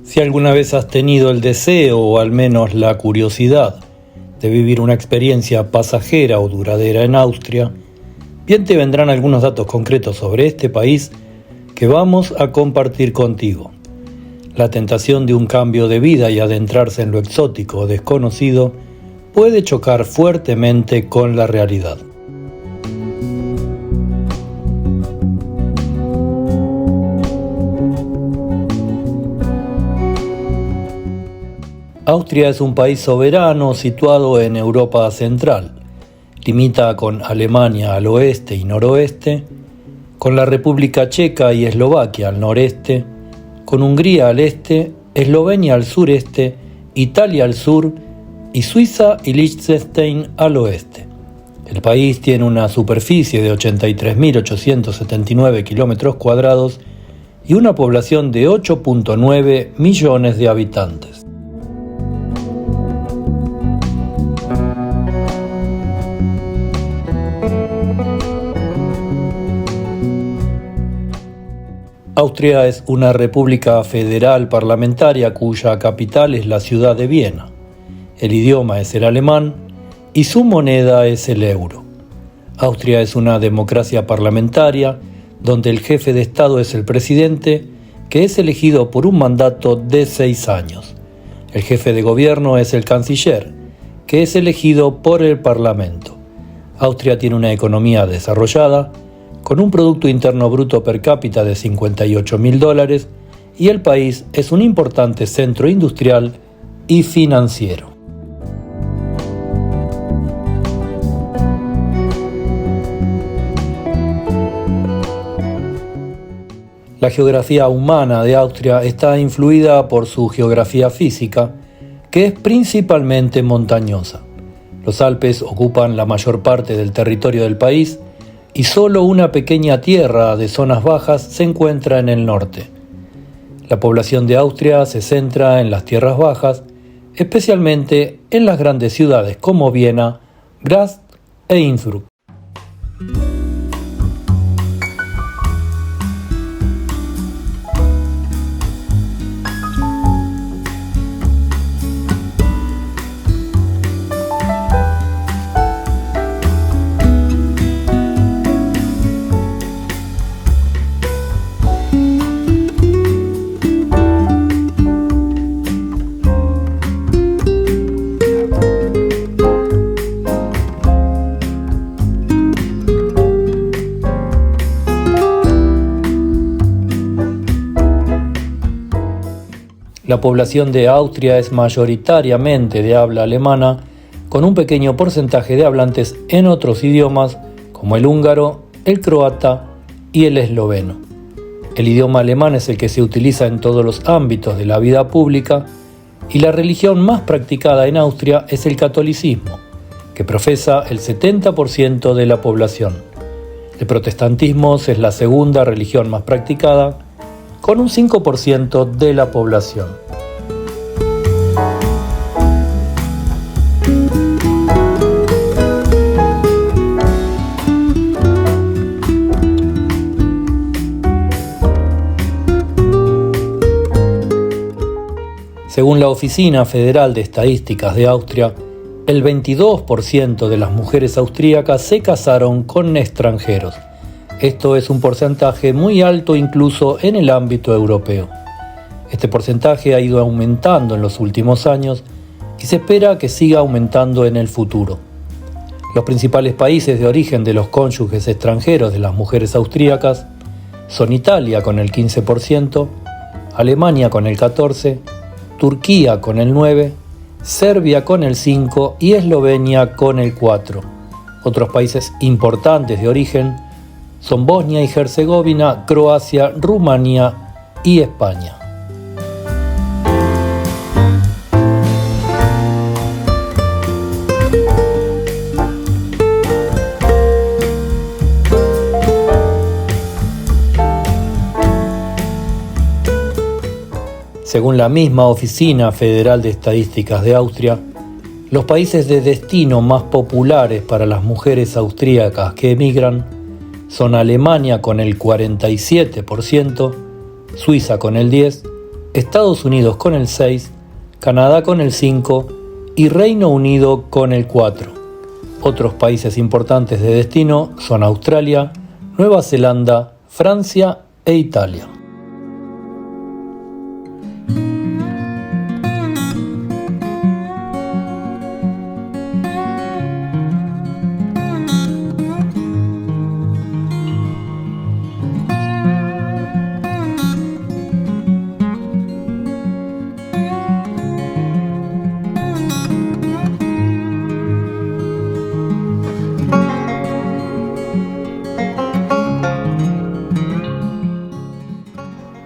Si alguna vez has tenido el deseo o al menos la curiosidad de vivir una experiencia pasajera o duradera en Austria, bien te vendrán algunos datos concretos sobre este país que vamos a compartir contigo. La tentación de un cambio de vida y adentrarse en lo exótico o desconocido puede chocar fuertemente con la realidad. Austria es un país soberano situado en Europa Central. Limita con Alemania al oeste y noroeste, con la República Checa y Eslovaquia al noreste, con Hungría al este, Eslovenia al sureste, Italia al sur y Suiza y Liechtenstein al oeste. El país tiene una superficie de 83.879 kilómetros cuadrados y una población de 8.9 millones de habitantes. Austria es una república federal parlamentaria cuya capital es la ciudad de Viena. El idioma es el alemán y su moneda es el euro. Austria es una democracia parlamentaria donde el jefe de Estado es el presidente, que es elegido por un mandato de 6 años. El jefe de gobierno es el canciller, que es elegido por el Parlamento. Austria tiene una economía desarrollada, con un Producto Interno Bruto per cápita de $58.000, y el país es un importante centro industrial y financiero. La geografía humana de Austria está influida por su geografía física, que es principalmente montañosa. Los Alpes ocupan la mayor parte del territorio del país, y solo una pequeña tierra de zonas bajas se encuentra en el norte. La población de Austria se centra en las tierras bajas, especialmente en las grandes ciudades como Viena, Graz e Innsbruck. La población de Austria es mayoritariamente de habla alemana, con un pequeño porcentaje de hablantes en otros idiomas como el húngaro, el croata y el esloveno. El idioma alemán es el que se utiliza en todos los ámbitos de la vida pública y la religión más practicada en Austria es el catolicismo, que profesa el 70% de la población. El protestantismo es la segunda religión más practicada, con un 5% de la población. Según la Oficina Federal de Estadísticas de Austria, el 22% de las mujeres austríacas se casaron con extranjeros. Esto es un porcentaje muy alto incluso en el ámbito europeo. Este porcentaje ha ido aumentando en los últimos años y se espera que siga aumentando en el futuro. Los principales países de origen de los cónyuges extranjeros de las mujeres austríacas son Italia con el 15%, Alemania con el 14%, Turquía con el 9%, Serbia con el 5% y Eslovenia con el 4%. Otros países importantes de origen son Bosnia y Herzegovina, Croacia, Rumanía y España. Según la misma Oficina Federal de Estadísticas de Austria, los países de destino más populares para las mujeres austríacas que emigran son Alemania con el 47%, Suiza con el 10%, Estados Unidos con el 6%, Canadá con el 5% y Reino Unido con el 4%. Otros países importantes de destino son Australia, Nueva Zelanda, Francia e Italia.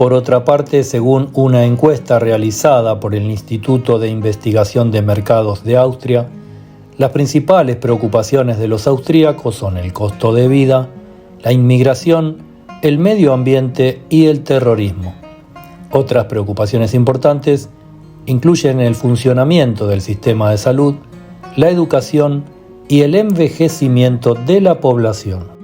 Por otra parte, según una encuesta realizada por el Instituto de Investigación de Mercados de Austria, las principales preocupaciones de los austríacos son el costo de vida, la inmigración, el medio ambiente y el terrorismo. Otras preocupaciones importantes incluyen el funcionamiento del sistema de salud, la educación y el envejecimiento de la población.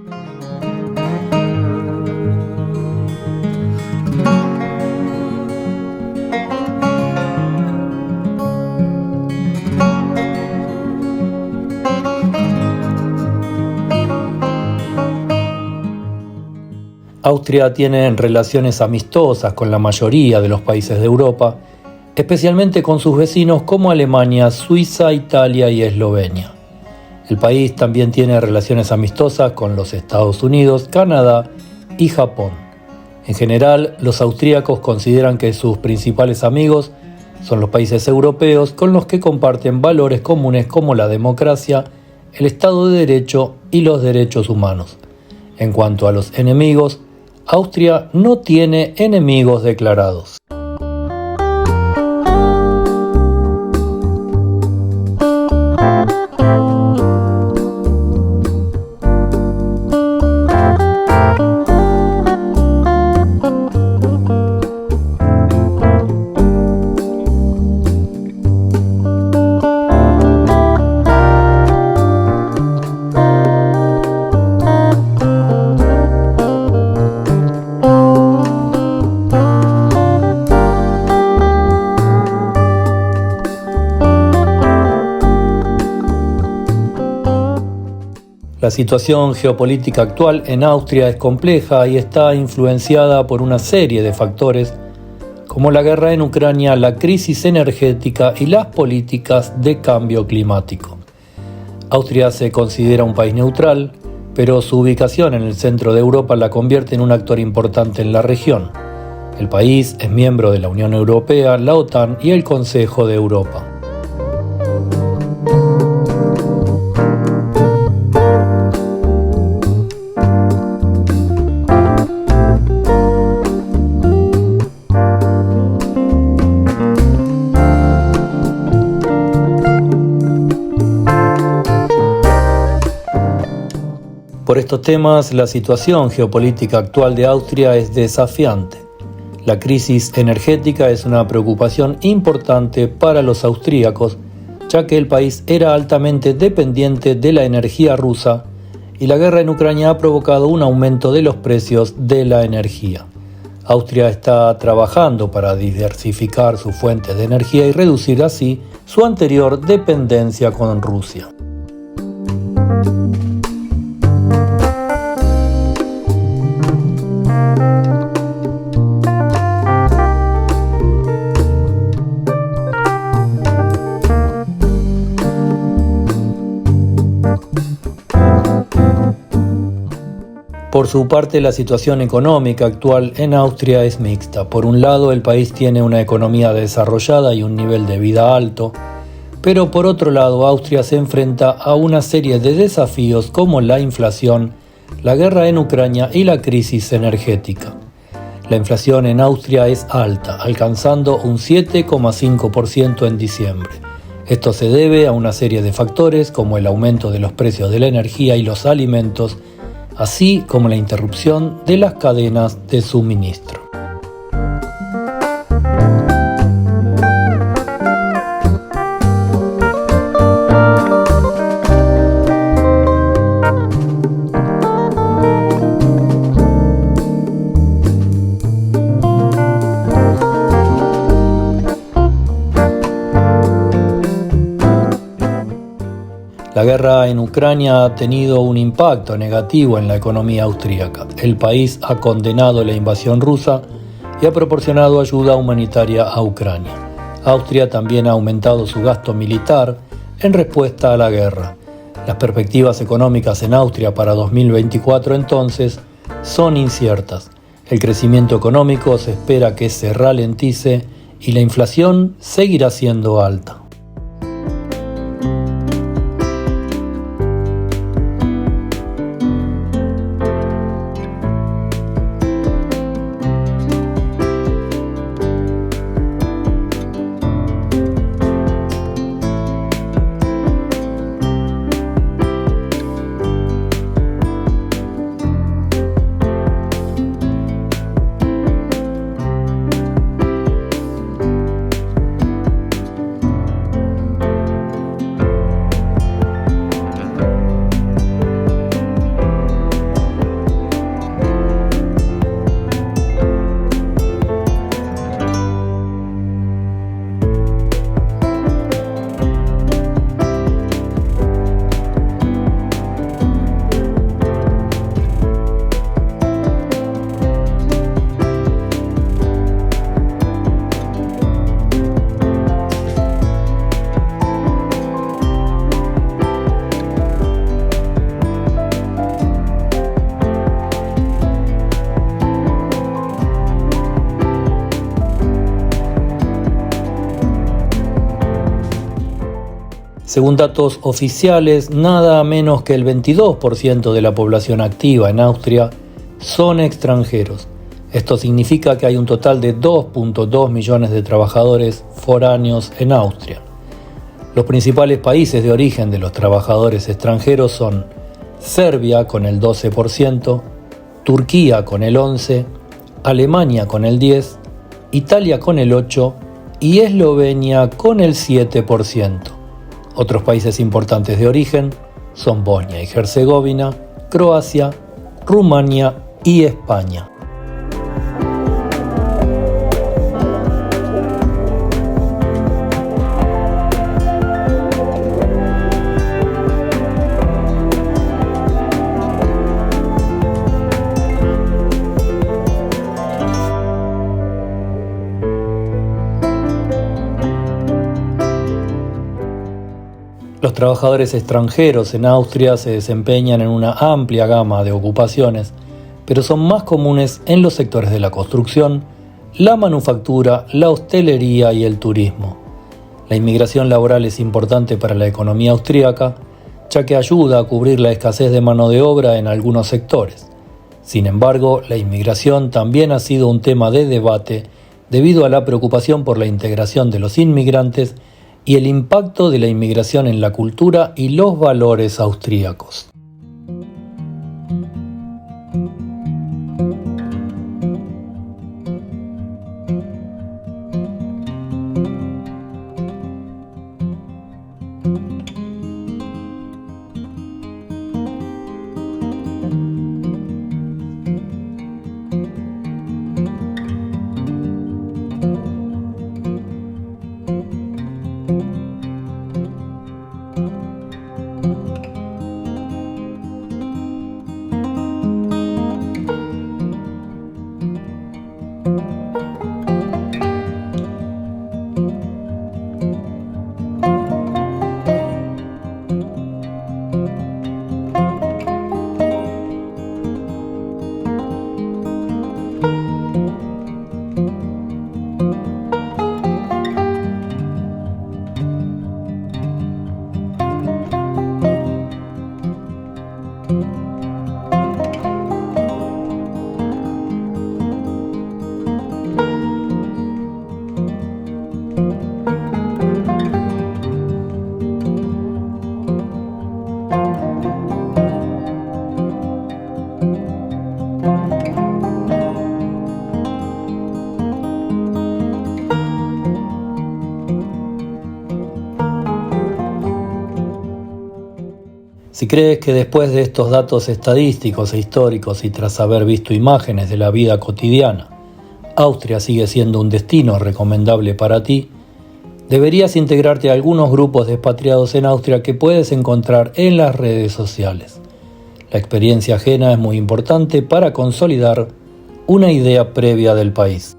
Austria tiene relaciones amistosas con la mayoría de los países de Europa, especialmente con sus vecinos como Alemania, Suiza, Italia y Eslovenia. El país también tiene relaciones amistosas con los Estados Unidos, Canadá y Japón. En general, los austríacos consideran que sus principales amigos son los países europeos con los que comparten valores comunes como la democracia, el Estado de Derecho y los derechos humanos. En cuanto a los enemigos, Austria no tiene enemigos declarados. La situación geopolítica actual en Austria es compleja y está influenciada por una serie de factores como la guerra en Ucrania, la crisis energética y las políticas de cambio climático. Austria se considera un país neutral, pero su ubicación en el centro de Europa la convierte en un actor importante en la región. El país es miembro de la Unión Europea, la OTAN y el Consejo de Europa. Por estos temas, la situación geopolítica actual de Austria es desafiante. La crisis energética es una preocupación importante para los austríacos, ya que el país era altamente dependiente de la energía rusa y la guerra en Ucrania ha provocado un aumento de los precios de la energía. Austria está trabajando para diversificar sus fuentes de energía y reducir así su anterior dependencia con Rusia. Por su parte, la situación económica actual en Austria es mixta. Por un lado, el país tiene una economía desarrollada y un nivel de vida alto, pero por otro lado, Austria se enfrenta a una serie de desafíos como la inflación, la guerra en Ucrania y la crisis energética. La inflación en Austria es alta, alcanzando un 7,5% en diciembre. Esto se debe a una serie de factores como el aumento de los precios de la energía y los alimentos, así como la interrupción de las cadenas de suministro. La guerra en Ucrania ha tenido un impacto negativo en la economía austríaca. El país ha condenado la invasión rusa y ha proporcionado ayuda humanitaria a Ucrania. Austria también ha aumentado su gasto militar en respuesta a la guerra. Las perspectivas económicas en Austria para 2024 entonces son inciertas. El crecimiento económico se espera que se ralentice y la inflación seguirá siendo alta. Según datos oficiales, nada menos que el 22% de la población activa en Austria son extranjeros. Esto significa que hay un total de 2.2 millones de trabajadores foráneos en Austria. Los principales países de origen de los trabajadores extranjeros son Serbia con el 12%, Turquía con el 11%, Alemania con el 10%, Italia con el 8% y Eslovenia con el 7%. Otros países importantes de origen son Bosnia y Herzegovina, Croacia, Rumania y España. Los trabajadores extranjeros en Austria se desempeñan en una amplia gama de ocupaciones, pero son más comunes en los sectores de la construcción, la manufactura, la hostelería y el turismo. La inmigración laboral es importante para la economía austríaca, ya que ayuda a cubrir la escasez de mano de obra en algunos sectores. Sin embargo, la inmigración también ha sido un tema de debate debido a la preocupación por la integración de los inmigrantes y el impacto de la inmigración en la cultura y los valores austríacos. Si crees que después de estos datos estadísticos e históricos y tras haber visto imágenes de la vida cotidiana, Austria sigue siendo un destino recomendable para ti, Deberías integrarte a algunos grupos de expatriados en Austria que puedes encontrar en las redes sociales. La experiencia ajena es muy importante para consolidar una idea previa del país.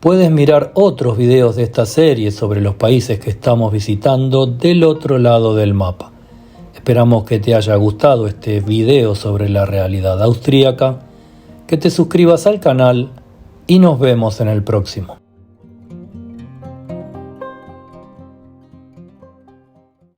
Puedes mirar otros videos de esta serie sobre los países que estamos visitando del otro lado del mapa. Esperamos que te haya gustado este video sobre la realidad austríaca, que te suscribas al canal y nos vemos en el próximo.